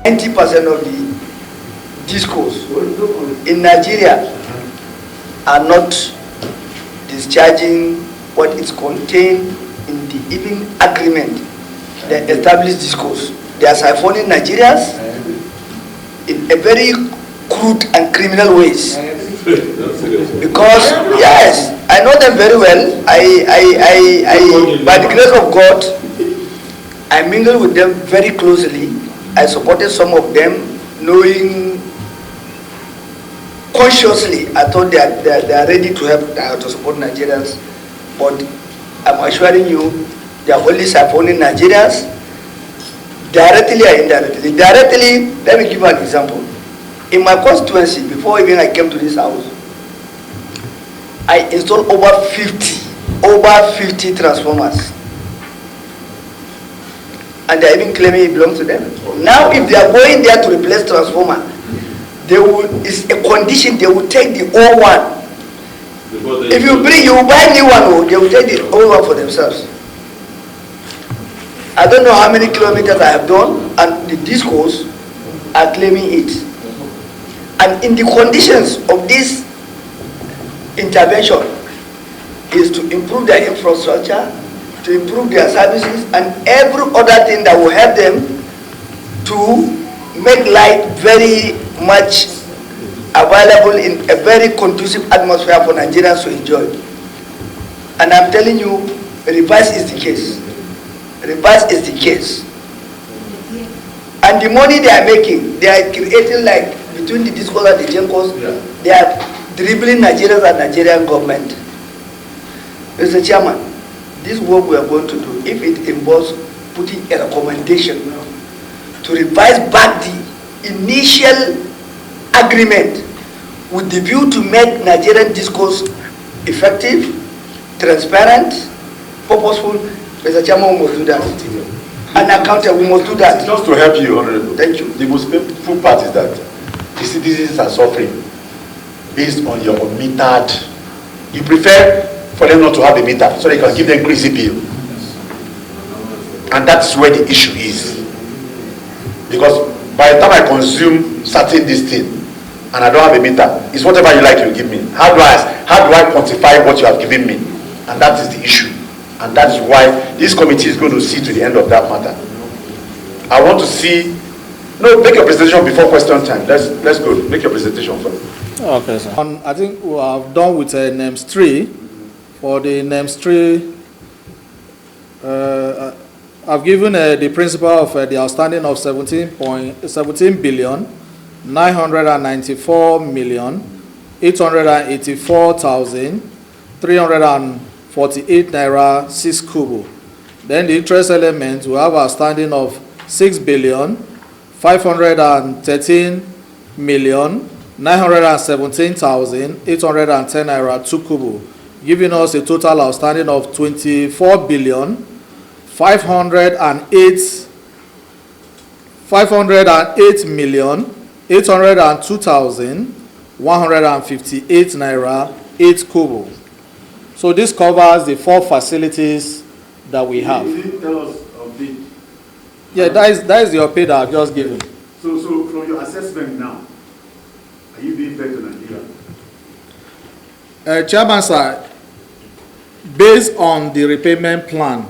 90% of the discos in Nigeria are not discharging what is contained in the even agreement, the established discos. They are siphoning Nigerians in a very crude and criminal ways. Because yes, I know them very well. I by the grace of God, I mingle with them very closely. I supported some of them, knowing consciously I thought they are ready to help to support Nigerians, but I'm assuring you they are only supporting Nigerians directly or indirectly. Directly, let me give you an example. In my constituency, before even I came to this house, I installed over 50 transformers. And they are even claiming it belongs to them. Now if they are going there to replace transformer, they will, it's a condition, they will take the old one. If you buy new one, they will take the old one for themselves. I don't know how many kilometers I have done, and the discos are claiming it. And in the conditions of this intervention is to improve their infrastructure, to improve their services, and every other thing that will help them to make life very much available in a very conducive atmosphere for Nigerians to enjoy. And I'm telling you, reverse is the case. Reverse is the case. And the money they are making, they are creating, like between the discos and the gencos, they are dribbling Nigerians and Nigerian government. Mr. Chairman, this work we are going to do, if it involves putting a recommendation to revise back the initial agreement with the view to make Nigerian discourse effective, transparent, purposeful, Mr. Chairman, we must do that. And accountable, we must do that. Just to help you, Honorable. Thank you. The most painful part is that the citizens are suffering based on your metered. You prefer for them not to have a meter so they can give them crazy bill. And that's where the issue is. Because by the time I consume certain this thing and I don't have a meter, it's whatever you like you give me. How do I quantify what you have given me? And that is the issue. And that is why this committee is going to see to the end of that matter. I want to see. No, make your presentation before question time. Let's go. Make your presentation first. Okay, sir. I think we have done with NEMS 3. For the NEMS 3, I've given the principal of the outstanding of 17 billion 994 million 884,348 naira 6 kobo. Then the interest element will have outstanding of 6 billion 513 million 917,810 naira 2 kobo, giving us a total outstanding of 24 billion 508 million 802,158 naira 8 kobo. So this covers the 4 facilities that we have. You didn't tell us of the. Yeah, that is the update that I've just given. So from your assessment now, are you being fair to Nigeria? Chairman, sir, based on the repayment plan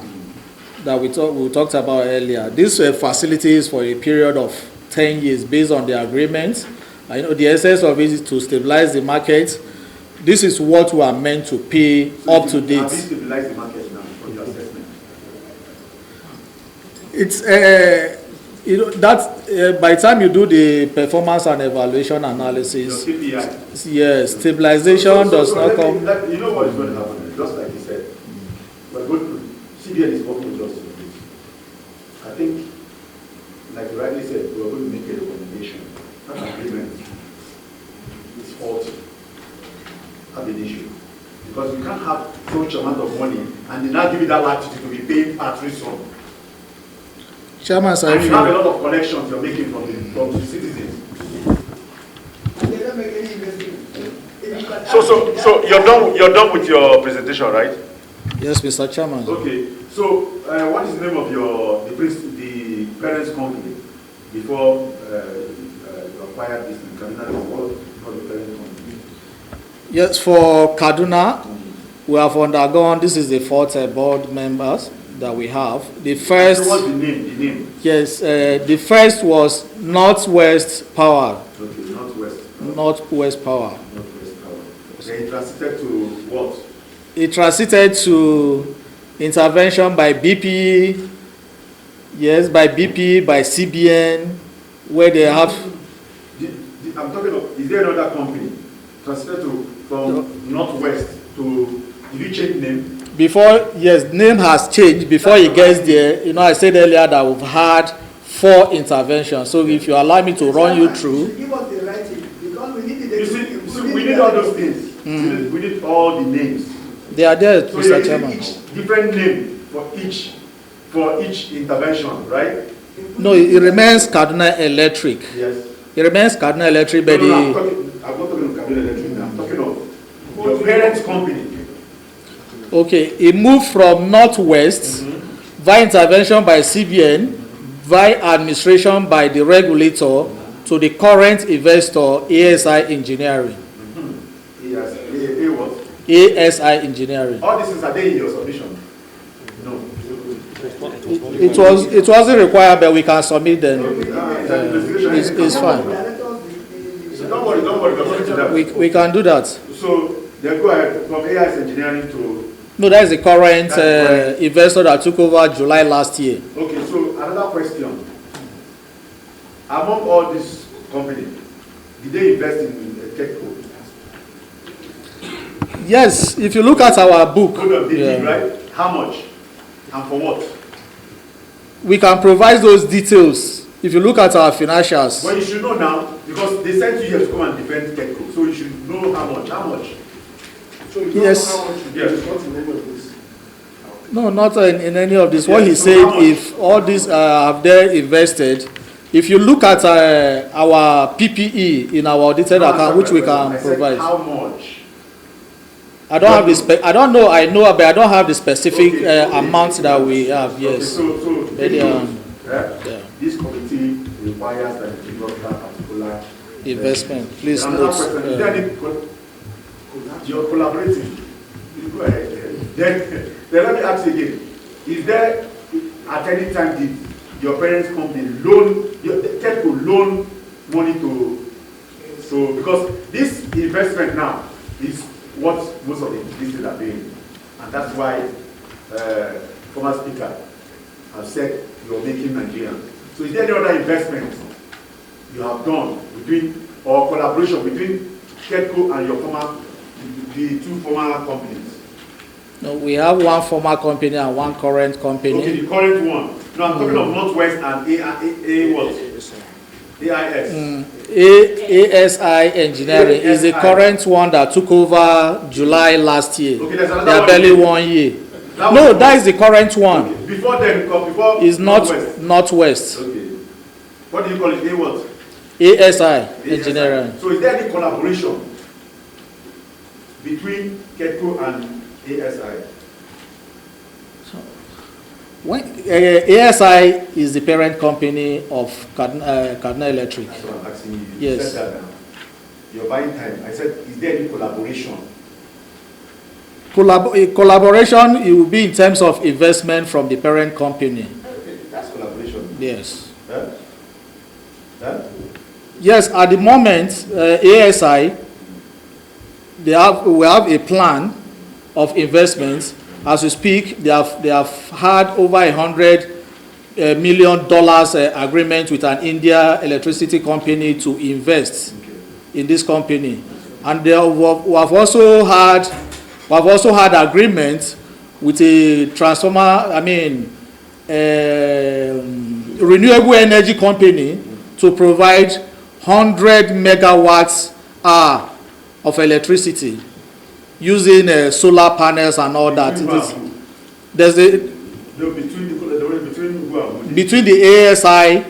that we talked about earlier, these facilities for a period of 10 years based on the agreement. I know the essence of it is to stabilize the market. This is what we are meant to pay so up to date. Have you stabilized the market now from your assessment? It's by the time you do the performance and evaluation analysis, yes, stabilization does not come. You know what is going to happen, just like you said. We're going to, CBN is working with us on this. I think, like you rightly said, we're going to make a recommendation. That agreement is faulty. Have an issue. Because you can't have so much amount of money and they now give you that latitude to be paying battery sum. Chairman, sir, and you have a lot of collections you're making from the citizens. So you're done with your presentation, right? Yes, Mr. Chairman. Okay. So what is the name of the parents' company before you acquired this in Kaduna, what the parent company? Yes, for Kaduna, we have undergone, this is the fourth board members that we have. The first... So what's the name? The name? Yes, the first was Northwest Power. Okay, Northwest. Northwest Power. Northwest Power. Okay, it transited to what? It transited to intervention by BP, yes, by BP, by CBN, where they have... I'm talking of, is there another company transited to from Northwest to, did you change name? Before, yes, name has changed. Before he gets there, you know, I said earlier that we've had 4 interventions. So if you allow me to run you through. Give us the writing, because we need the... You see, we need all those things. We need all the names. They are there, So Mr. Chairman. each different name for each intervention, right? No, it remains Kaduna Electric. Yes. It remains Kaduna Electric, but I'm not talking of Kaduna Electric now. I'm talking of your parent company. Okay, it moved from Northwest via intervention by CBN, via administration by the regulator, to the current investor, ASI Engineering. Yes. What? ASI Engineering. All these things are there in your submission? No. It wasn't required, but we can submit them. It's fine. Don't worry, we're going to do that. We can do that. So they go ahead from AIS Engineering to... No, that is the current investor that took over July last year. Okay, so another question. Among all these companies, did they invest in Ketco? Yes, if you look at our book, They did, right? How much? And for what? we can provide those details. If you look at our financials. Well, you should know now, because they sent you here to come and defend Ketco. So you should know how much. How much? So you Yes. know how much you Yes. got in any of this. No, not in any of this. What he Yes, so said, how much? if all these have they invested, if you look at our PPE in our audited account, which we can I said, provide. how much? I don't have the I don't know. I know, but I don't have the specific Okay. amount that we have. Yes. Okay, so But, yeah. This committee requires that you give us that particular investment. Please Another note. question, is there any you're collaborating? You go ahead. Then let me ask you again. Is there at any time did your parents' company loan money to, so because this investment now is what most of the businesses are doing, and that's why former speaker have said you're making Nigeria. So is there any other investment you have done between or collaboration between Ketco and your the two former companies? No, we have one former company and one current company. Okay, the current one. No, I'm talking of Northwest and what? AIS. ASI Engineering is the current one that took over July last year. Okay, there's another they are one. barely 1 year. That is the current one. Okay. Before then, before Is not Northwest. Northwest. Okay. What do you call it? A what? ASI Engineering. So is there any collaboration between Ketco and ASI? When, ASI is the parent company of Kaduna Electric. That's what I'm asking you. You Yes. said that now. You're buying time. I said, is there any collaboration? Collaboration, it will be in terms of investment from the parent company. Okay, that's collaboration. Yes. Huh? Huh? Yes, at the moment, ASI, we have a plan of investments. As we speak, they have had over $100 million agreement with an India electricity company to invest in this company, and we have also had agreement with a renewable energy company to provide 100 megawatts hour of electricity using solar panels and all that. There's between the ASI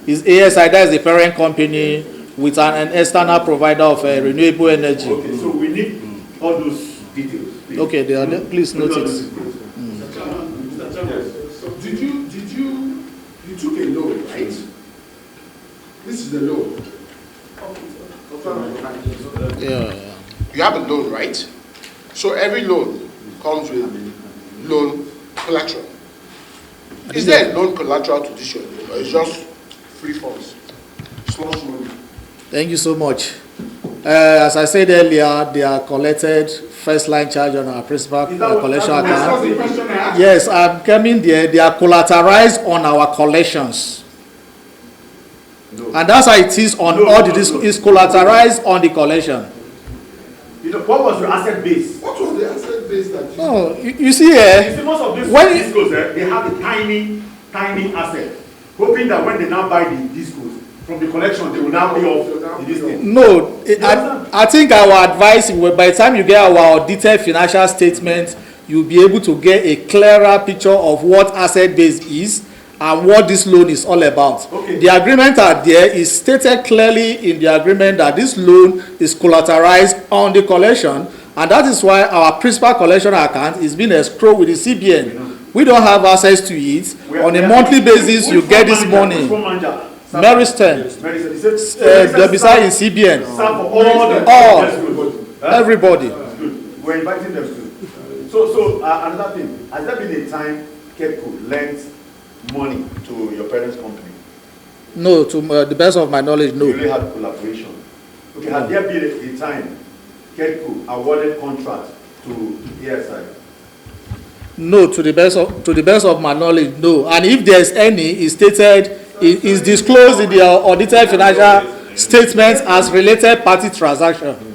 is ASI, that is the parent company, with an external provider of renewable energy. Okay, so we need all those details. Please. Okay, please note it. Mr. Chairman, so you took a loan, right? This is the loan. Yeah. You have a loan, right? So every loan comes with loan collateral. Is there a loan collateral to this your loan, or it's just free funds, slush money? Thank you so much. As I said earlier, they are collected first line charge on our principal collection account. Yes, I'm coming there. They are collateralized on our collections. No. And that's how it is on all the discs. It's collateralized on the collection. You know, what was your asset base? What was the asset base that you... Oh, you see here. You see, most of these discos, they have a tiny asset, hoping that when they now buy the discos from the collection, they will now pay off the discos. No, I think our advice, by the time you get our detailed financial statement, you'll be able to get a clearer picture of what asset base is and what this loan is all about. Okay. The agreement out there is stated clearly in the agreement that this loan is collateralized on the collection, and that is why our principal collection account is being escrowed with the CBN. We don't have access to it. On a monthly basis, you get this money. Meristem. Beside the CBN. All. Everybody. We're inviting them to. So another thing, has there been a time KEDCO lent money to your parents' company? No, to the best of my knowledge, no. You really had collaboration. Okay, no. Has there been a time KEDCO awarded contract to ESI? No, to the best of my knowledge, no. And if there's any, it's stated, it is disclosed in the audited financial statements as related party transaction.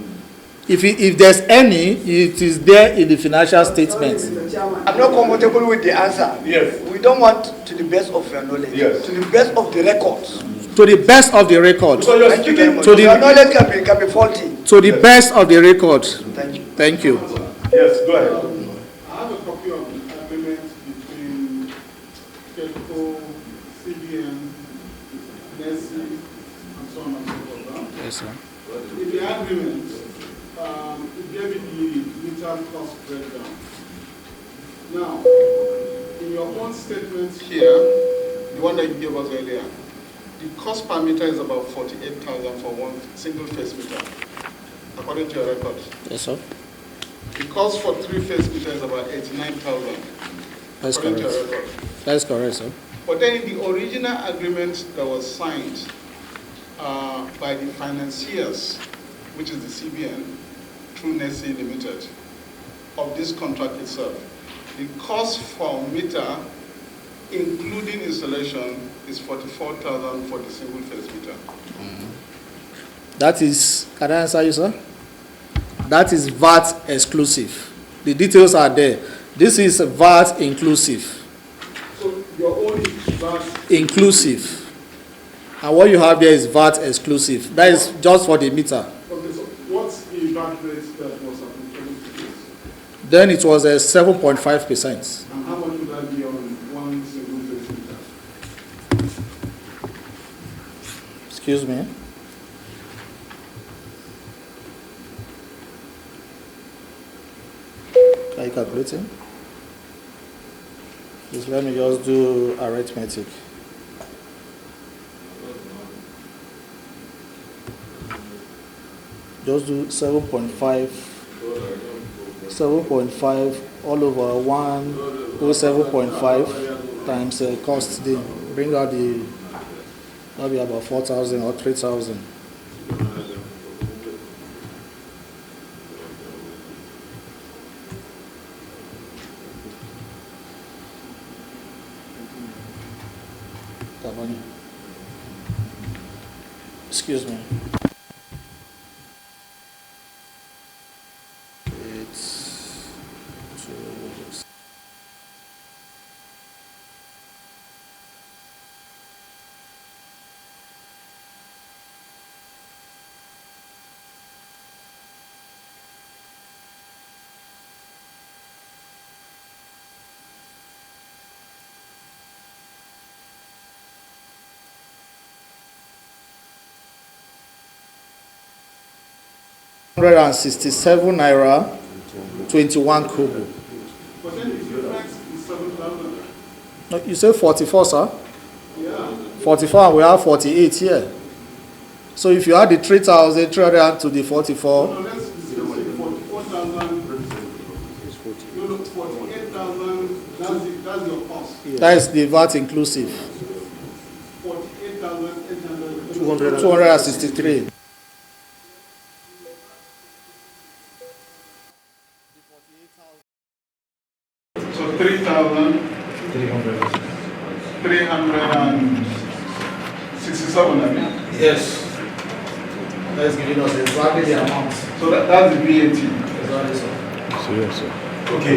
If there's any, it is there in the financial statements. I'm not comfortable with the answer. Yes. We don't want to the best of your knowledge. Yes. To the best of the records. To the best of the record. So you're Thank you very much. your knowledge can be faulty. To the best of the record. Thank you. Thank you. Yes, go ahead. I have a copy of the agreement between KEDCO, CBN, NESI, and so on and so forth. Yes, sir. In the agreement, it gave it the meter cost breakdown. Now, in your own statement here, the one that you gave us earlier, the cost per meter is about 48,000 for one single phase meter, according to your record. Yes, sir. The cost for three-phase meter is about 89,000. That's according correct. to your record. That's correct, sir. But then in the original agreement that was signed by the financiers, which is the CBN, through NESI Limited, of this contract itself, the cost for meter, including installation, is 44,000 for the single phase meter. That is, can I answer you, sir? That is VAT exclusive. The details are there. This is VAT inclusive. So your own is VAT inclusive. And what you have there is VAT exclusive. That is just for the meter. Okay, so what's the VAT rate that was applicable to this? Then it was a 7.5%. And how much would that be on one single phase meter? Excuse me. Are you calculating? Just let me just do arithmetic. Just do 7.5 all over 107.5 times cost. They bring out the, that'll be about 4,000 or 3,000. Excuse me. It's 167 naira 21 kobo. But then the difference is 7,000. No, you say 44, sir? Yeah. 44 and we have 48 here. So if you add the 3,300 to the 44, No, let's say 44,000. No, 48,000. That's your cost. that is the VAT inclusive. 48,800. 263. So 3,367. I mean. Yes. That is giving us exactly the amount. So that's the VAT. Exactly so. Okay.